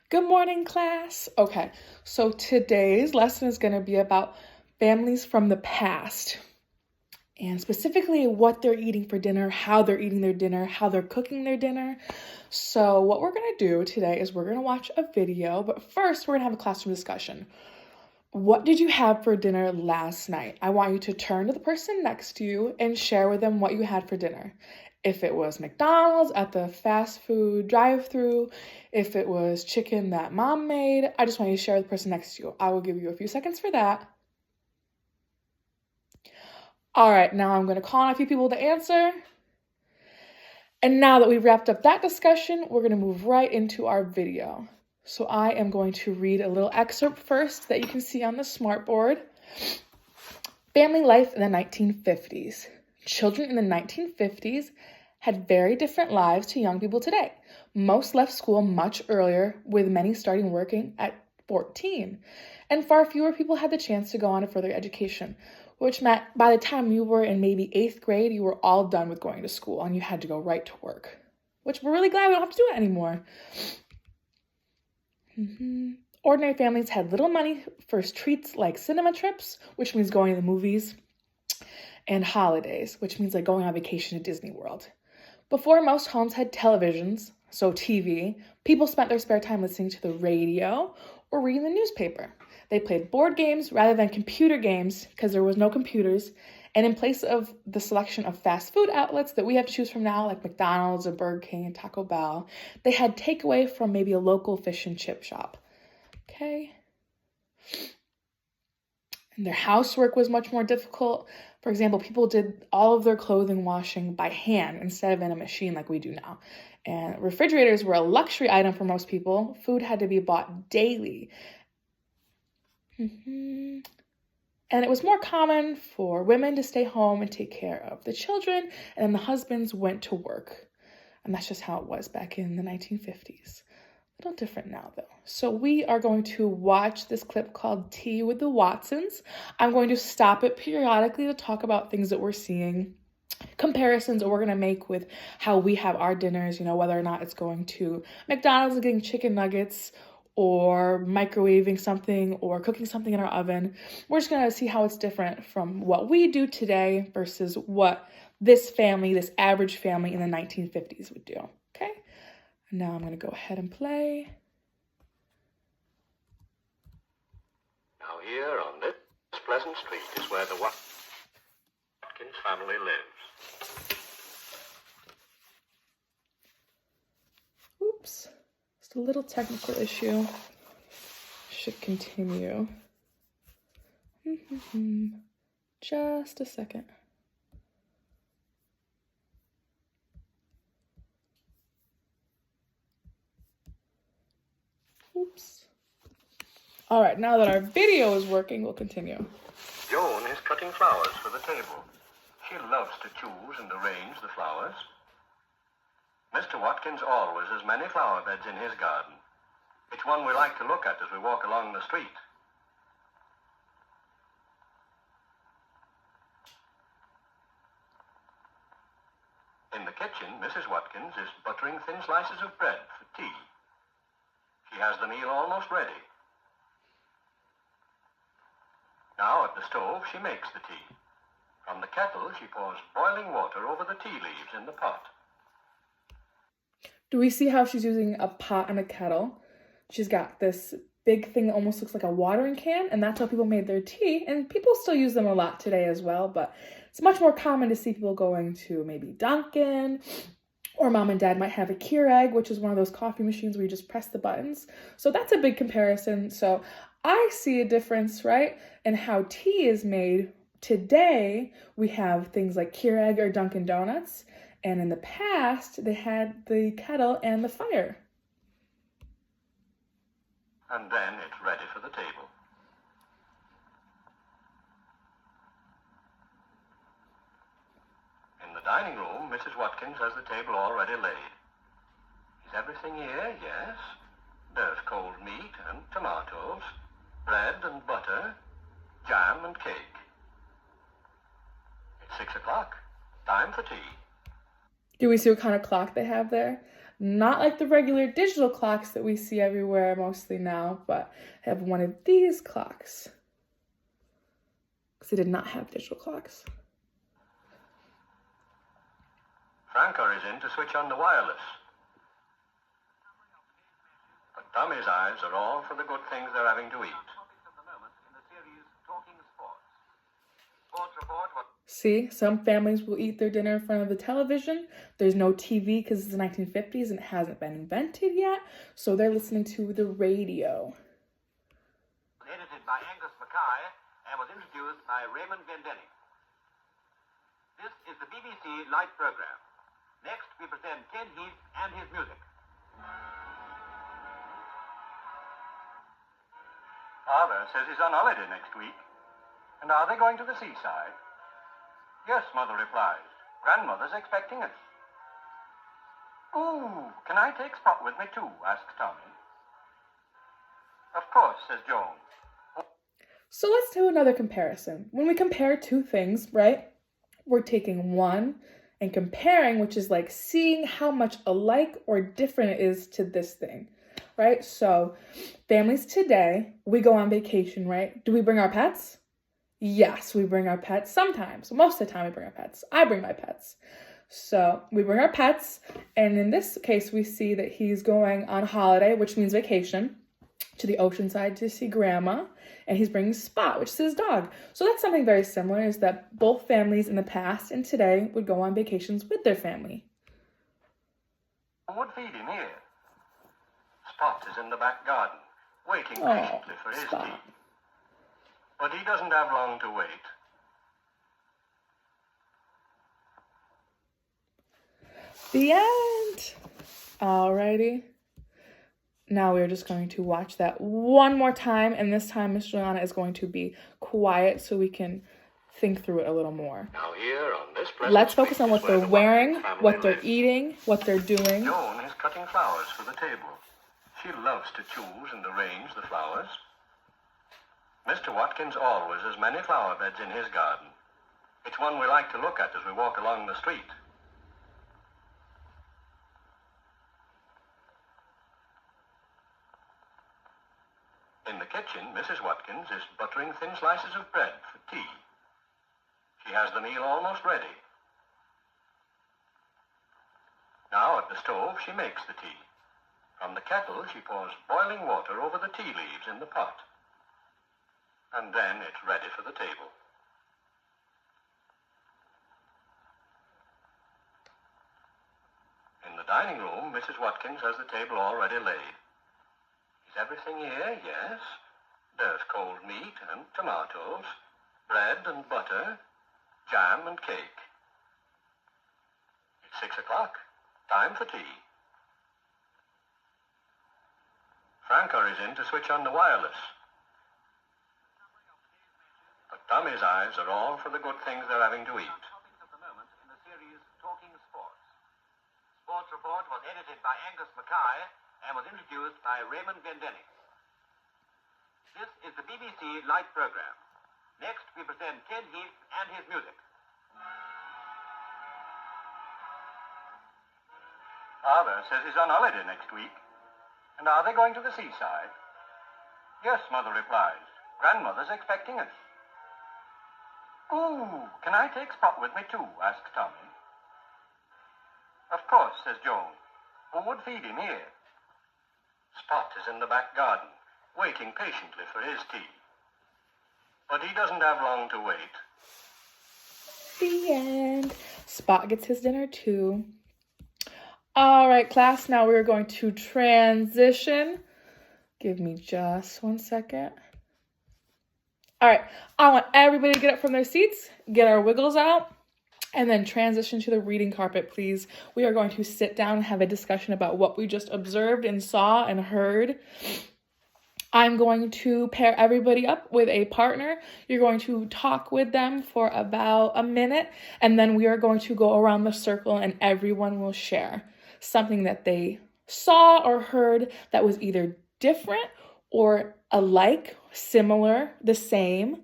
Good morning, class. Okay, so today's lesson is going to be about families from the past and specifically what they're eating for dinner, how they're eating their dinner, how they're cooking their dinner. So, what we're going to do today is we're going to watch a video, but first, we're going to have a classroom discussion. What did you have for dinner last night? I want you to turn to the person next to you and share with them what you had for dinner. If it was McDonald's at the fast food drive-through, if it was chicken that mom made, I just want you to share with the person next to you. I will give you a few seconds for that. All right, now I'm going to call on a few people to answer. And now that we've wrapped up that discussion, we're going to move right into our video. So I am going to read a little excerpt first that you can see on the smartboard. Family life in the 1950s. Children in the 1950s had very different lives to young people today. Most left school much earlier, with many starting working at 14. And far fewer people had the chance to go on to further education, which meant by the time you were in maybe 8th grade, you were all done with going to school and you had to go right to work, which we're really glad we don't have to do it anymore. Ordinary families had little money for treats like cinema trips, which means going to the movies, and holidays, which means like going on vacation to Disney World. Before most homes had televisions, so TV, people spent their spare time listening to the radio or reading the newspaper. They played board games rather than computer games because there was no computers. And in place of the selection of fast food outlets that we have to choose from now, like McDonald's or Burger King and Taco Bell, they had takeaway from maybe a local fish and chip shop. Okay. And their housework was much more difficult. For example, people did all of their clothing washing by hand instead of in a machine like we do now. And refrigerators were a luxury item for most people. Food had to be bought daily. And it was more common for women to stay home and take care of the children, and then the husbands went to work. And that's just how it was back in the 1950s. A little different now, though. So we are going to watch this clip called Tea with the Watsons. I'm going to stop it periodically to talk about things that we're seeing, comparisons that we're going to make with how we have our dinners, whether or not it's going to McDonald's and getting chicken nuggets or microwaving something or cooking something in our oven. We're just going to see how it's different from what we do today versus what this family, this average family in the 1950s would do. Okay? Now I'm going to go ahead and play. Now here on this pleasant street is where the Watkins family lives. Oops. Just a little technical issue. Should continue. Just a second. Oops. All right, now that our video is working, we'll continue. Joan is cutting flowers for the table. She loves to choose and arrange the flowers. Mr. Watkins always has many flower beds in his garden. It's one we like to look at as we walk along the street. In the kitchen, Mrs. Watkins is buttering thin slices of bread for tea. She has the meal almost ready. Now at the stove, she makes the tea. From the kettle, she pours boiling water over the tea leaves in the pot. Do we see how she's using a pot and a kettle? She's got this big thing that almost looks like a watering can, and that's how people made their tea. And people still use them a lot today as well, but it's much more common to see people going to maybe Dunkin', or mom and dad might have a Keurig, which is one of those coffee machines where you just press the buttons. So that's a big comparison. So I see a difference, right, in how tea is made. Today, we have things like Keurig or Dunkin' Donuts. And in the past, they had the kettle and the fire. And then it's ready for the table. In the dining room, Mrs. Watkins has the table already laid. Is everything here? Yes. There's cold meat and tomatoes, bread and butter, jam and cake. It's 6 o'clock. Time for tea. Do we see what kind of clock they have there? Not like the regular digital clocks that we see everywhere mostly now, but I have one of these clocks. Because they did not have digital clocks. Franca is in to switch on the wireless. But Tommy's eyes are all for the good things they're having to eat. See, some families will eat their dinner in front of the television. There's no TV because it's the 1950s and it hasn't been invented yet, so they're listening to the radio. Edited by Angus Mackay and was introduced by Raymond Glendenning. This is the BBC Light Program. Next, we present Ted Heath and his music. Father says he's on holiday next week. And are they going to the seaside? Yes, Mother replies. Grandmother's expecting us. Ooh, can I take Spot with me too? Asks Tommy. Of course, says Joan. So let's do another comparison. When we compare two things, right, we're taking one and comparing, which is like seeing how much alike or different it is to this thing, right? So families today, we go on vacation, right? Do we bring our pets? Yes, we bring our pets sometimes. Most of the time we bring our pets. I bring my pets. So we bring our pets, and in this case, we see that he's going on holiday, which means vacation, to the ocean side to see Grandma, and he's bringing Spot, which is his dog. So that's something very similar, is that both families in the past and today would go on vacations with their family. Who would feed him here? Spot is in the back garden, waiting patiently for his Spot. tea. But he doesn't have long to wait. The end. Alrighty. Now we're just going to watch that one more time, and this time Miss Juliana is going to be quiet so we can think through it a little more. Now here on this pleasant Let's focus on space what is where they're the wearing, Watkin family what they're lives. eating, what they're doing. Joan is cutting flowers for the table. She loves to choose and arrange the flowers. Mr. Watkins always has many flower beds in his garden. It's one we like to look at as we walk along the street. In the kitchen, Mrs. Watkins is buttering thin slices of bread for tea. She has the meal almost ready. Now at the stove, she makes the tea. From the kettle, she pours boiling water over the tea leaves in the pot. And then it's ready for the table. In the dining room, Mrs. Watkins has the table already laid. Is everything here? Yes. There's cold meat and tomatoes, bread and butter, jam and cake. It's 6 o'clock. Time for tea. Franca is in to switch on the wireless. But Tommy's eyes are all for the good things they're having to eat. Topics of the moment in the series Talking Sports. Sports Report was edited by Angus Mackay and was introduced by Raymond Glendenning. This is the BBC Light Program. Next, we present Ted Heath and his music. Father says he's on holiday next week. And are they going to the seaside? Yes, Mother replies. Grandmother's expecting us. Ooh, can I take Spot with me too? Asks Tommy. Of course, says Joan. Who would feed him here? Spot is in the back garden, waiting patiently for his tea. But he doesn't have long to wait. The end. Spot gets his dinner too. All right, class, now we're going to transition. Give me just 1 second. All right, I want everybody to get up from their seats, get our wiggles out, and then transition to the reading carpet, please. We are going to sit down and have a discussion about what we just observed and saw and heard. I'm going to pair everybody up with a partner. You're going to talk with them for about a minute, and then we are going to go around the circle and everyone will share something that they saw or heard that was either different or alike, similar, the same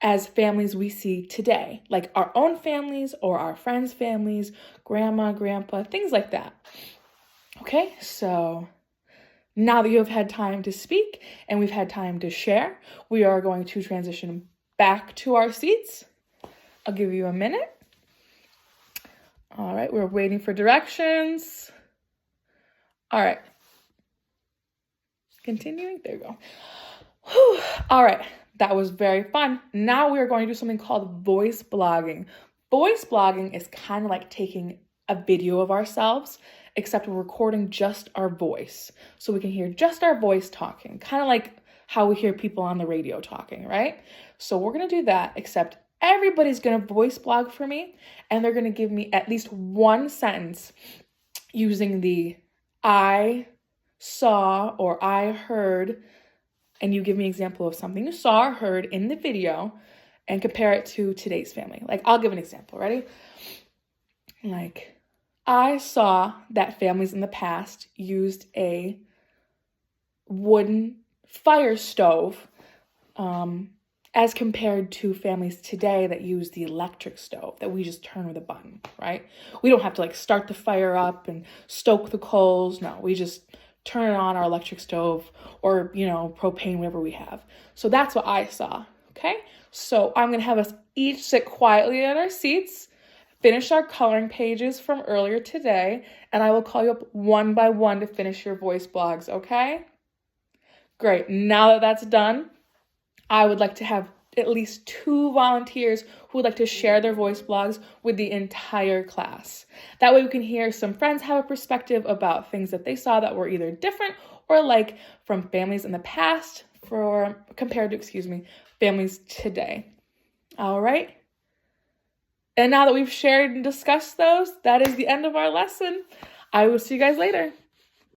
as families we see today, like our own families or our friends' families, grandma, grandpa, things like that. Okay, so now that you have had time to speak and we've had time to share, we are going to transition back to our seats. I'll give you a minute. All right, we're waiting for directions. All right. Continuing, there you go. Whew. All right, that was very fun. Now we are going to do something called voice blogging. Voice blogging is kind of like taking a video of ourselves, except we're recording just our voice. So we can hear just our voice talking, kind of like how we hear people on the radio talking, right? So we're going to do that, except everybody's going to voice blog for me, and they're going to give me at least one sentence using the I saw or I heard, and you give me an example of something you saw or heard in the video and compare it to today's family. Like, I'll give an example. Ready? Like, I saw that families in the past used a wooden fire stove as compared to families today that use the electric stove that we just turn with a button, right? We don't have to like start the fire up and stoke the coals. No, we just turn on our electric stove or, propane, whatever we have. So that's what I saw, okay? So I'm going to have us each sit quietly in our seats, finish our coloring pages from earlier today, and I will call you up one by one to finish your voice blogs, okay? Great. Now that that's done, I would like to have at least 2 volunteers who would like to share their voice blogs with the entire class. That way we can hear some friends have a perspective about things that they saw that were either different or like from families in the past compared to, families today. All right. And now that we've shared and discussed those, that is the end of our lesson. I will see you guys later.